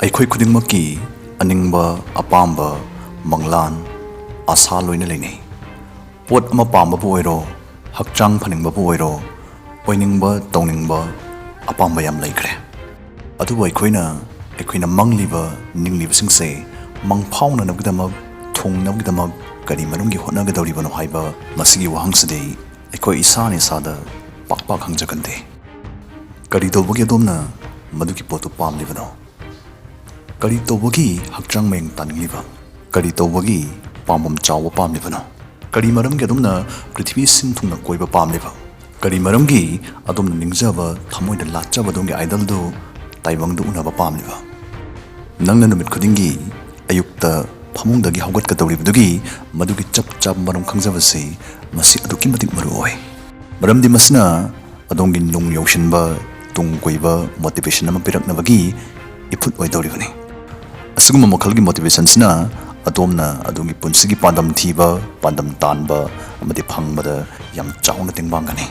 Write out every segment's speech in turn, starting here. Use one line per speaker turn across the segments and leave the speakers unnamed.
ꯑꯩꯈꯣꯏ ꯈꯨꯗꯤꯡꯃꯛꯀꯤ ꯑꯅꯤꯡꯕ ꯑꯄꯥꯝꯕ ꯃꯪꯂꯥꯟ ꯑꯁꯥ ꯂꯣꯏꯅ ꯂꯩꯅꯩ ꯄꯣꯠ ꯑꯃ ꯄꯥꯝꯕꯕꯨ ꯑꯣꯏꯔꯣ ꯍꯛꯆꯥꯡ ꯐꯅꯤꯡꯕꯕꯨ ꯑꯣꯏꯔꯣ ꯑꯣꯏꯅꯤꯡꯕ ꯇꯧꯅꯤꯡꯕ ꯑꯄꯥꯝꯕ ꯌꯥꯝ ꯂꯩꯈ꯭ꯔꯦ ꯑꯗꯨꯕꯨ ꯑꯩꯈꯣꯏꯅ ꯃꯪꯂꯤꯕ ꯅꯤꯡꯂꯤꯕꯁꯤꯡꯁꯦ ꯃꯪꯐꯥꯎꯅꯅꯕꯒꯤꯗꯃꯛ ꯊꯨꯡꯅꯕꯒꯤꯗꯃꯛ ꯀꯔꯤ ꯃꯔꯝꯒꯤ ꯍꯣꯠꯅꯒꯗꯧꯔꯤꯕꯅꯣ ꯍꯥꯏꯕ ꯃꯁꯤꯒꯤ ꯋꯥꯍꯪꯁꯤꯗꯤ ꯑꯩꯈꯣꯏ ꯏꯁꯥꯅ ꯏꯁꯥꯗ ꯄꯥꯛ ꯍꯪꯖꯒꯟꯗꯦ ꯀꯔꯤ ꯇꯧꯕꯒꯤ ꯑꯗꯣꯝꯅ ꯃꯗꯨꯒꯤ ꯄꯣꯠꯇꯨ ꯄꯥꯝꯂꯤꯕꯅꯣ ꯀꯔꯤ ꯇꯧꯕꯒꯤ ꯍꯛꯆꯥꯡ ꯃꯌꯦꯡ ꯇꯥꯅꯤꯡꯂꯤꯕ ꯀꯔꯤ ꯇꯧꯕꯒꯤ ꯄꯥꯝꯕꯝ ꯆꯥꯎꯕ ꯄꯥꯝꯂꯤꯕꯅꯣ ꯀꯔꯤ ꯃꯔꯝꯒꯤ ꯑꯗꯣꯝꯅ ꯄ꯭ꯔꯤꯊꯤꯕꯤ ꯁꯤꯟ ꯊꯨꯡꯅ ꯀꯣꯏꯕ ꯄꯥꯝꯂꯤꯕ ꯀꯔꯤ ꯃꯔꯝꯒꯤ ꯑꯗꯣꯝꯅ ꯅꯤꯡꯖꯕ ꯊꯃꯣꯏꯗ ꯂꯥꯠꯆꯕ ꯑꯗꯣꯝꯒꯤ ꯑꯥꯏꯗꯜꯗꯨ ꯇꯥꯏꯕꯪꯗ ꯎꯅꯕ ꯄꯥꯝꯂꯤꯕ ꯅꯪꯅ ꯅꯨꯃꯤꯠ ꯈꯨꯗꯤꯡꯒꯤ ꯑꯌꯨꯛꯇ ꯐꯃꯨꯡꯗꯒꯤ ꯍꯧꯒꯠꯀꯗꯧꯔꯤꯕꯗꯨꯒꯤ ꯃꯗꯨꯒꯤ ꯆꯞ ꯆꯥꯕ ꯃꯔꯝ ꯈꯪꯖꯕꯁꯤ ꯃꯁꯤ ꯑꯗꯨꯛꯀꯤ ꯃꯇꯤꯛ ꯃꯔꯨꯑꯣꯏ ꯃꯔꯝꯗꯤ ꯃꯁꯤꯅ ꯑꯗꯣꯝꯒꯤ ꯅꯨꯡ ꯌꯧꯁꯤꯟꯕ ꯇꯨꯡ ꯀꯣꯏꯕ ꯃꯣꯇꯤꯚꯦꯁꯟ ꯑꯃ ꯄꯤꯔꯛꯅꯕꯒꯤ ꯏꯐꯨꯠ ꯑꯣꯏꯗꯧꯔꯤꯕꯅꯤ ꯑꯁꯤꯒꯨꯝꯕ ꯃꯈꯜꯒꯤ ꯃꯣꯇꯤꯚꯦꯁꯟꯁꯤꯅ ꯑꯗꯣꯝꯅ ꯑꯗꯣꯝꯒꯤ ꯄꯨꯟꯁꯤꯒꯤ ꯄꯥꯟꯗꯝ ꯊꯤꯕ ꯄꯥꯟꯗꯝ ꯇꯥꯟꯕ ꯑꯃꯗꯤ ꯐꯪꯕꯗ ꯌꯥꯝ ꯆꯥꯎꯅ ꯇꯦꯡꯕꯥꯡꯒꯅꯤ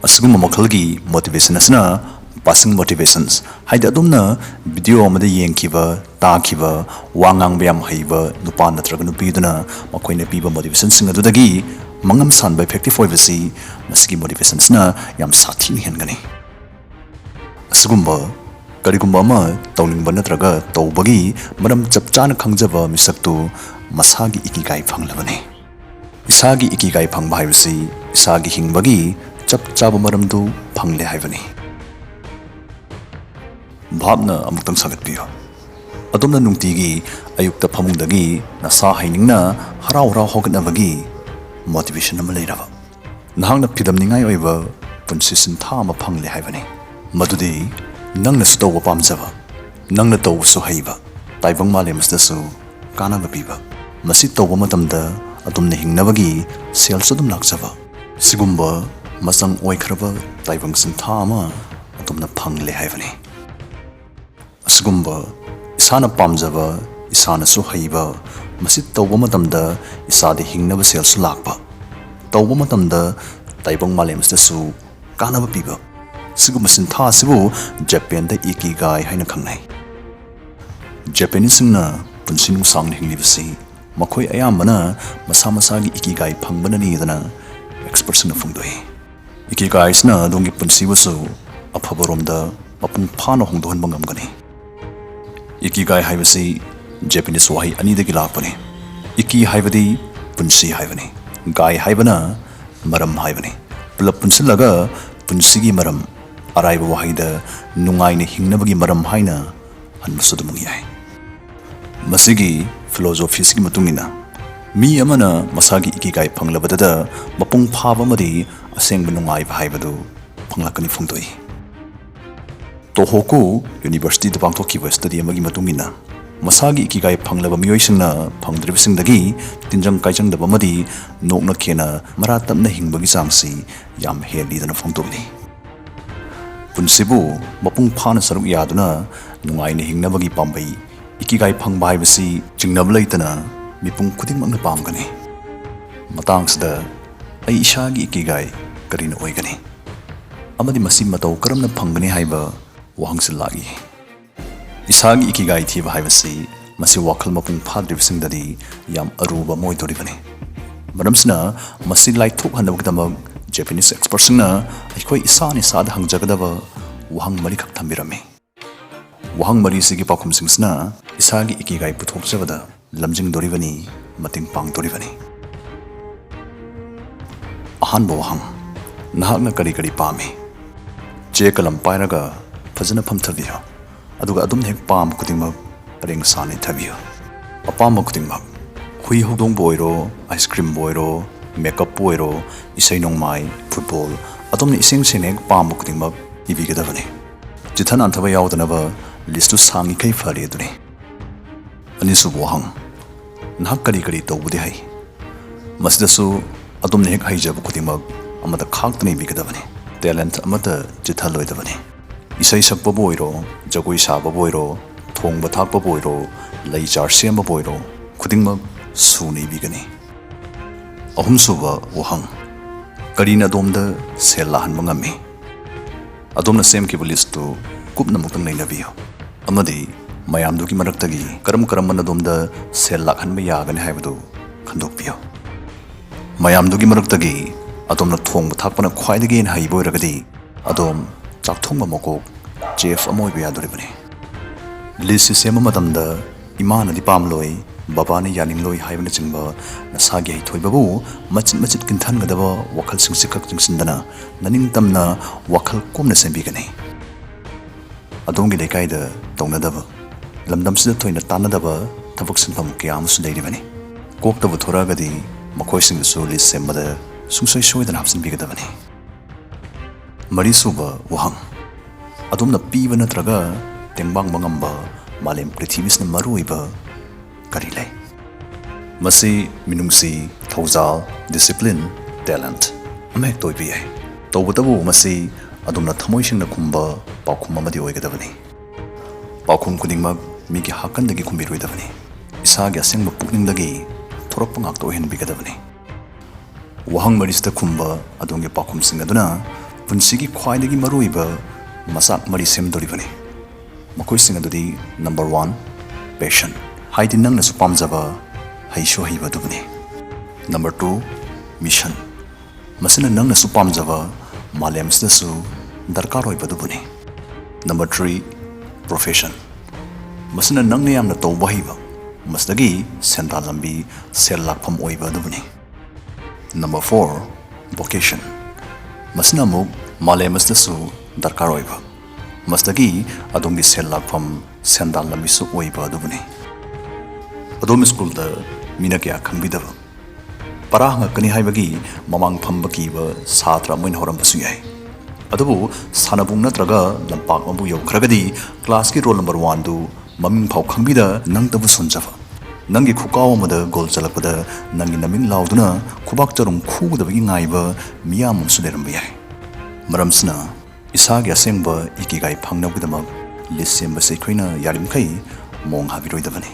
ꯑꯁꯤꯒꯨꯝꯕ ꯃꯈꯜꯒꯤ ꯃꯣꯇꯤꯚꯦꯁꯟ ꯑꯁꯤꯅ ꯄꯥꯁꯤꯡ ꯃꯣꯇꯤꯚꯦꯁꯟꯁ ꯍꯥꯏꯗꯤ ꯑꯗꯣꯝꯅ ꯚꯤꯗꯤꯑꯣ ꯑꯃꯗ ꯌꯦꯡꯈꯤꯕ ꯇꯥꯈꯤꯕ ꯋꯥ ꯉꯥꯡꯕ ꯌꯥꯝ ꯍꯩꯕ ꯅꯨꯄꯥ ꯅꯠꯇ꯭ꯔꯒ ꯅꯨꯄꯤꯗꯨꯅ ꯃꯈꯣꯏꯅ ꯄꯤꯕ ꯃꯣꯇꯤꯚꯦꯁꯟꯁꯤꯡ ꯑꯗꯨꯗꯒꯤ ꯃꯉꯝ ꯁꯥꯟꯕ ꯏꯐꯦꯛꯇꯤꯚ ꯑꯣꯏꯕꯁꯤ ꯃꯁꯤꯒꯤ ꯃꯣꯇꯤꯚꯦꯁꯟꯁꯤꯅ ꯌꯥꯝ ꯁꯥꯊꯤꯅ ꯍꯦꯟꯒꯅꯤ ꯑꯁꯤꯒꯨꯝꯕ ꯀꯔꯤꯒꯨꯝꯕ ꯑꯃ ꯇꯧꯅꯤꯡꯕ ꯅꯠꯇ꯭ꯔꯒ ꯇꯧꯕꯒꯤ ꯃꯔꯝ ꯆꯞ ꯆꯥꯅ ꯈꯪꯖꯕ ꯃꯤꯁꯛꯇꯨ ꯃꯁꯥꯒꯤ ꯏꯀꯤꯒꯥꯏ ꯐꯪꯂꯕꯅꯤ ꯏꯁꯥꯒꯤ ꯏꯀꯤꯒꯥꯏ ꯐꯪꯕ ꯍꯥꯏꯕꯁꯤ ꯏꯁꯥꯒꯤ ꯍꯤꯡꯕꯒꯤ ꯆꯞ ꯆꯥꯕ ꯃꯔꯝꯗꯨ ꯐꯪꯂꯦ ꯍꯥꯏꯕꯅꯤ ꯚꯥꯞꯅ ꯑꯃꯨꯛꯇꯪ ꯁꯥꯒꯠꯄꯤꯌꯨ ꯑꯗꯣꯝꯅ ꯅꯨꯡꯇꯤꯒꯤ ꯑꯌꯨꯛꯇ ꯐꯃꯨꯡꯗꯒꯤ ꯅꯁꯥ ꯍꯩꯅꯤꯡꯅ ꯍꯔꯥꯎ ꯍꯧꯒꯠꯅꯕꯒꯤ ꯃꯣꯇꯤꯚꯦꯁꯟ ꯑꯃ ꯂꯩꯔꯕ ꯅꯍꯥꯛꯅ ꯐꯤꯗꯝꯅꯤꯡꯉꯥꯏ ꯑꯣꯏꯕ ꯄꯨꯟꯁꯤ ꯁꯤꯟꯊꯥ ꯑꯃ ꯐꯪꯂꯦ ꯍꯥꯏꯕꯅꯤ ꯃꯗꯨꯗꯤ ꯅꯪꯅꯁꯨ ꯇꯧꯕ ꯄꯥꯝꯖꯕ ꯅꯪꯅ ꯇꯧꯕꯁꯨ ꯍꯩꯕ ꯇꯥꯏꯕꯪ ꯃꯥꯂꯦꯝ ꯑꯁꯤꯗꯁꯨ ꯀꯥꯟꯅꯕ ꯄꯤꯕ ꯃꯁꯤ ꯇꯧꯕ ꯃꯇꯝꯗ ꯑꯗꯣꯝꯅ ꯍꯤꯡꯅꯕꯒꯤ ꯁꯦꯜꯁꯨ ꯑꯗꯨꯝ ꯂꯥꯛꯆꯕ ꯁꯤꯒꯨꯝꯕ ꯃꯆꯪ ꯑꯣꯏꯈ꯭ꯔꯕ ꯇꯥꯏꯕꯪ ꯁꯤꯟꯊꯥ ꯑꯃ ꯑꯗꯣꯝꯅ ꯐꯪꯂꯦ ꯍꯥꯏꯕꯅꯤ ꯑꯁꯤꯒꯨꯝꯕ ꯏꯁꯥꯅ ꯄꯥꯝꯖꯕ ꯏꯁꯥꯅꯁꯨ ꯍꯩꯕ ꯃꯁꯤ ꯇꯧꯕ ꯃꯇꯝꯗ ꯏꯁꯥꯗ ꯍꯤꯡꯅꯕ ꯁꯦꯜꯁꯨ ꯂꯥꯛꯄ ꯇꯧꯕ ꯃꯇꯝꯗ ꯇꯥꯏꯕꯪ ꯃꯥꯂꯦꯝ ꯑꯁꯤꯗꯁꯨ ꯀꯥꯟꯅꯕ ꯄꯤꯕ ꯁꯤꯒꯨꯝꯕ ꯁꯤꯟꯊꯥ ꯑꯁꯤꯕꯨ ꯖꯄꯥꯟꯗ ꯏꯀꯤꯒꯥꯏ ꯍꯥꯏꯅ ꯈꯪꯅꯩ ꯖꯄꯥꯅꯤꯁꯁꯤꯡꯅ ꯄꯨꯟꯁꯤ ꯅꯨꯡꯁꯥꯡꯅ ꯍꯤꯡꯂꯤꯕꯁꯤ ꯃꯈꯣꯏ ꯑꯌꯥꯝꯕꯅ ꯃꯁꯥ ꯃꯁꯥꯒꯤ ꯏꯀꯤꯒꯥꯏ ꯐꯪꯕꯅꯅꯤꯗꯅ ꯑꯦꯛꯁꯄꯔꯠꯁꯤꯡꯅ ꯐꯣꯡꯗꯣꯛꯏ ꯏꯀꯤꯒꯥꯏꯁꯤꯅ ꯑꯗꯣꯝꯒꯤ ꯄꯨꯟꯁꯤꯕꯨꯁꯨ ꯑꯐꯕꯔꯣꯝꯗ ꯃꯄꯨꯡ ꯐꯥꯅ ꯍꯣꯡꯗꯣꯛꯍꯟꯕ ꯉꯝꯒꯅꯤ ꯏꯀꯤꯒꯥꯏ ꯍꯥꯏꯕꯁꯤ ꯖꯄꯥꯅꯤꯁ ꯋꯥꯍꯩ ꯑꯅꯤꯗꯒꯤ ꯂꯥꯛꯄꯅꯤ ꯏꯀꯤ ꯍꯥꯏꯕꯗꯤ ꯄꯨꯟꯁꯤ ꯍꯥꯏꯕꯅꯤ ꯒꯥꯏ ꯍꯥꯏꯕꯅ ꯃꯔꯝ ꯍꯥꯏꯕꯅꯤ ꯄꯨꯂꯞ ꯄꯨꯟꯁꯤꯜꯂꯒ ꯄꯨꯟꯁꯤꯒꯤ ꯃꯔꯝ ꯑꯔꯥꯏꯕ ꯋꯥꯍꯩꯗ ꯅꯨꯡꯉꯥꯏꯅ ꯍꯤꯡꯅꯕꯒꯤ ꯃꯔꯝ ꯍꯥꯏꯅ ꯍꯟꯕꯁꯨ ꯑꯗꯨꯃꯛ ꯌꯥꯏ ꯃꯁꯤꯒꯤ ꯐꯤꯂꯣꯁꯣꯐꯤꯁꯤꯒꯤ ꯃꯇꯨꯡ ꯏꯟꯅ ꯃꯤ ꯑꯃꯅ ꯃꯁꯥꯒꯤ ꯏꯀꯤꯒꯥꯏ ꯐꯪꯂꯕꯗ ꯃꯄꯨꯡ ꯐꯥꯕ ꯑꯃꯗꯤ ꯑꯁꯦꯡꯕ ꯅꯨꯡꯉꯥꯏꯕ ꯍꯥꯏꯕꯗꯨ ꯐꯪꯂꯛꯀꯅꯤ ꯐꯣꯡꯗꯣꯛꯏ ꯇꯣꯍꯣꯀꯨ ꯌꯨꯅꯤꯚꯔꯁꯤꯇꯤꯗ ꯄꯥꯡꯊꯣꯛꯈꯤꯕ ꯁ꯭ꯇꯗꯤ ꯑꯃꯒꯤ ꯃꯇꯨꯡ ꯏꯟꯅ ꯃꯁꯥꯒꯤ ꯏꯀꯤꯒꯥꯏ ꯐꯪꯂꯕ ꯃꯤꯑꯣꯏꯁꯤꯡꯅ ꯐꯪꯗ꯭ꯔꯤꯕꯁꯤꯡꯗꯒꯤ ꯇꯤꯟꯖꯪ ꯀꯥꯏꯖꯪꯗꯕ ꯑꯃꯗꯤ ꯅꯣꯛꯅ ꯈꯦꯅ ꯃꯔꯥ ꯇꯞꯅ ꯍꯤꯡꯕꯒꯤ ꯆꯥꯡꯁꯤ ꯌꯥꯝ ꯍꯦꯜꯂꯤꯗꯅ ꯐꯣꯡꯗꯣꯛꯂꯤ ꯄꯨꯟꯁꯤꯕꯨ ꯃꯄꯨꯡ ꯐꯥꯅ ꯁꯔꯨꯛ ꯌꯥꯗꯨꯅ ꯅꯨꯡꯉꯥꯏꯅ ꯍꯤꯡꯅꯕꯒꯤ ꯄꯥꯝꯕꯩ ꯏꯀꯤꯒꯥꯏ ꯐꯪꯕ ꯍꯥꯏꯕꯁꯤ ꯆꯤꯡꯅꯕ ꯂꯩꯇꯅ ꯃꯤꯄꯨꯝ ꯈꯨꯗꯤꯡꯃꯛꯅ ꯄꯥꯝꯒꯅꯤ ꯃꯇꯥꯡꯁꯤꯗ ꯑꯩ ꯏꯁꯥꯒꯤ ꯏꯀꯤꯒꯥꯏ ꯀꯔꯤꯅ ꯑꯣꯏꯒꯅꯤ ꯑꯃꯗꯤ ꯃꯁꯤ ꯃꯇꯧ ꯀꯔꯝꯅ ꯐꯪꯒꯅꯤ ꯍꯥꯏꯕ ꯋꯥꯍꯪꯁꯤ ꯂꯥꯛꯏ ꯏꯁꯥꯒꯤ ꯏꯀꯤꯒꯥꯏ ꯊꯤꯕ ꯍꯥꯏꯕꯁꯤ ꯃꯁꯤ ꯋꯥꯈꯜ ꯃꯄꯨꯡ ꯐꯥꯗ꯭ꯔꯤꯕꯁꯤꯡꯗꯗꯤ ꯌꯥꯝ ꯑꯔꯨꯕ ꯑꯃ ꯑꯣꯏꯗꯣꯔꯤꯕꯅꯤ ꯃꯔꯝꯁꯤꯅ ꯃꯁꯤ ꯂꯥꯏꯊꯣꯛꯍꯟꯅꯕꯒꯤꯗꯃꯛ ꯖꯄꯥꯅꯤꯁ ꯑꯦꯛꯁꯄꯔꯠꯁꯤꯡꯅ ꯑꯩꯈꯣꯏ ꯏꯁꯥꯗ ꯍꯪꯖꯒꯗꯕ ꯋꯥꯍꯪ ꯃꯔꯤꯈꯛ ꯊꯝꯕꯤꯔꯝꯃꯤ ꯋꯥꯍꯪ ꯃꯔꯤꯁꯤꯒꯤ ꯄꯥꯎꯈꯨꯝꯁꯤꯡꯁꯤꯅ ꯏꯁꯥꯒꯤ ꯏꯀꯤꯒꯥꯏ ꯄꯨꯊꯣꯛꯆꯕꯗ ꯂꯝꯖꯤꯡꯗꯣꯔꯤꯕꯅꯤ ꯃꯇꯦꯡ ꯄꯥꯡꯗꯣꯔꯤꯕꯅꯤ ꯑꯍꯥꯟꯕ ꯋꯥꯍꯪ ꯅꯍꯥꯛꯅ ꯀꯔꯤ ꯄꯥꯝꯃꯤ ꯆꯦ ꯀꯂꯝ ꯄꯥꯏꯔꯒ ꯐꯖꯅ ꯐꯝꯊꯕꯤꯌꯨ ꯑꯗꯨꯒ ꯑꯗꯨꯝꯅ ꯍꯦꯛ ꯄꯥꯝꯕ ꯈꯨꯗꯤꯡꯃꯛ ꯄꯔꯦꯡ ꯁꯥꯅ ꯏꯊꯕꯤꯌꯨ ꯑꯄꯥꯝꯕ ꯈꯨꯗꯤꯡꯃꯛ ꯍꯨꯏ ꯍꯧꯗꯣꯡꯕꯨ ꯑꯣꯏꯔꯣ ꯑꯥꯏꯁ ꯀ꯭ꯔꯤꯝꯕꯨ ꯑꯣꯏꯔో ꯃꯦꯀꯞꯄꯨ ꯑꯣꯏꯔꯣ ꯏꯁꯩ ꯅꯣꯡꯃꯥꯏ ꯐꯨꯠꯕꯣꯜ ꯑꯗꯣꯝꯅ ꯏꯁꯦꯡ ꯁꯦꯡꯅ ꯍꯦꯛ ꯄꯥꯝꯕ ꯈꯨꯗꯤꯡꯃꯛ ꯏꯕꯤꯒꯗꯕꯅꯤ ꯆꯤꯊ ꯅꯥꯟꯊꯕ ꯌꯥꯎꯗꯅꯕ ꯂꯤꯁꯇꯨ ꯁꯥꯡꯉꯤꯈꯩ ꯐꯔꯦ ꯑꯗꯨꯅꯤ ꯑꯅꯤꯁꯨꯕ ꯋꯥꯍꯪ ꯅꯍꯥꯛ ꯀꯔꯤ ꯇꯧꯕꯗꯤ ꯍꯩ ꯃꯁꯤꯗꯁꯨ ꯑꯗꯣꯝꯅ ꯍꯦꯛ ꯍꯩꯖꯕ ꯈꯨꯗꯤꯡꯃꯛ ꯑꯃꯗ ꯈꯥꯛꯇꯅ ꯏꯕꯤꯒꯗꯕꯅꯤ ꯇꯦꯂꯦꯟꯠ ꯑꯃꯠꯇ ꯆꯤꯊꯍꯜꯂꯣꯏꯗꯕꯅꯤ ꯏꯁꯩ ꯁꯛꯄꯕꯨ ꯑꯣꯏꯔꯣ ꯖꯒꯣꯏ ꯁꯥꯕꯕꯨ ꯑꯣꯏꯔో ꯊꯣꯡꯕ ꯊꯥꯛꯄꯕꯨ ꯑꯣꯏꯔꯣ ꯂꯩ ꯆꯥꯔ ꯁꯦꯝꯕꯕꯨ ꯑꯣꯏꯔꯣ ꯈꯨꯗꯤꯡꯃꯛ ꯁꯨꯅ ꯏꯕꯤꯒꯅꯤ ꯑꯍꯨꯝꯁꯨꯕ ꯋꯥꯍꯪ ꯀꯔꯤꯅ ꯑꯗꯣꯝꯗ ꯁꯦꯜ ꯂꯥꯛꯍꯟꯕ ꯉꯝꯃꯤ ꯑꯗꯣꯝꯅ ꯁꯦꯝꯈꯤꯕ ꯂꯤꯁꯇꯨ ꯀꯨꯞꯅ ꯑꯃꯨꯛꯇꯪ ꯅꯩꯅꯕꯤꯌꯨ ꯑꯃꯗꯤ mayamdugi maraktagi karam nadomda sel lakhanba yagani haibadu khandokpiyo. Mayamdugi maraktagi adomna thongba thakpana khwaidagi en haibo iragadi adom chakthongba mokok chef amoiba yadoribani. List sema matamda imana di pamloi babani yaningloi haibana chingba nasagi hai thoibabu machit kinthan gadaba wakhal singsikak jingsindana naning tamna wakhal komna sembigani. Adongi lekai da tongnadaba lamdamsida thoina tanadaba thabak sinpham kya amusu leiribani. Koktabu thoragadi makhoi singsu list sembada sungsoi soidana hapsinbigadabani. Marisuba wahang adumna piba natraga tengbang mangamba malem prithibisna maruiba kari lay. Masi minungsi thauzal discipline talent ame toibi ai. Tawbatabu masi adumna thamoisingna khumba paukhum amadi oigadabani. Paukhum kudingmak migi hakandagi khumbiroidabani. Isagi asengba pukningdagi thorakpa ngakta ohenbigadabani. Wahang marisda khumba adongi paukhum singaduna punsigi khwaidagi maruiba masak mari semdoribani. Makoi singadudi number 1 passion haidi nangna su pamjaba haisho haiba dubani. Number 2 mission masina nangna su pamjaba malemsda su darkar oiba dubani. Number 3 profession masina nangna yamna tawba haiba masdagi sendal lambi sel lakpham oiba dubani. Number 4 vocation masina muk malemsda su darkar oiba masdagi adongi sel lakpham sendal lambi su oiba dubani. Adom school da mina kya khambidaba parahanga kani haibagi mamang phamba kiba satra moin horam basu yai. Adubu sanabung natraga lampak mabu yaukragadi class ki roll number 1 du maming phau khambida nang tabu sonjaba nangi khukaw amada gol chalakpada nangi namin lauduna khubak charum khugudabagi ngaiba miyam su leramba yai. Maramsna isagi asengba ikigai phangnabgidamak list semba se khoina yarimkai mong habiroidabani.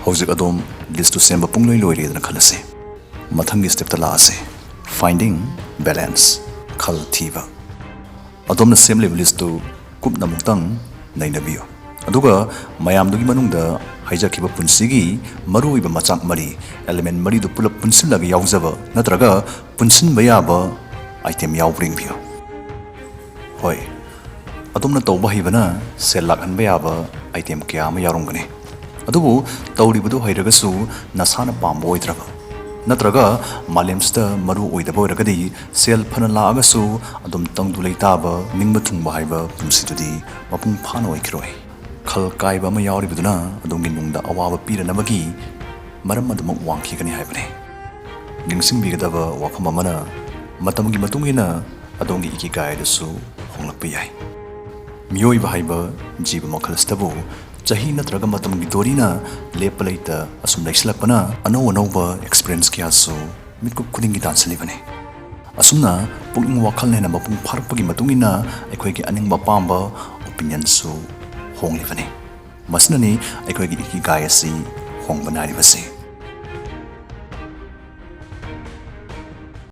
Hojik adom list to semba pungloi loiredana khalase. Mathangi step ta laase finding balance khal thiba. Adom na sem level list to kupna muktang nainabiyo. Aduga mayamdugi manungda haijakiba punsigi maruiba machak mari element mari du pulap punsilaga yaujaba natraga punsinba yaba item yaubringbiyo. Hoi adom na tawba hibana sel lakhanba yaba item kya ama yarongani. Adubu tawribadu hairagasu nasana pamba oidraba natraga malemsta maru oidaba oiragadi sel phana laagasu adum tangdu leitaba ningba thungba haiba pumsidudi mapung phana oikiroi. Khal kaiba ma yauribaduna adongi nungda awaba piranabagi maram adumak wangkhigani haibane. Gingsingbigadaba wakham amana matamgi matungina adongi ikigai dasu honglakpa yai. Miyoiba haiba jiba makhalstabu chahi natraga matamgi dorina lepalaita asum laislakpana anauba experience kya su mitkup kudingi dansalibane. Asumna pukning wakhal nena mapung pharpagi matungina aikhoigi aningba pamba opinion su honglibane. Masnani aikhoigi ikigai asi hongbanaribase.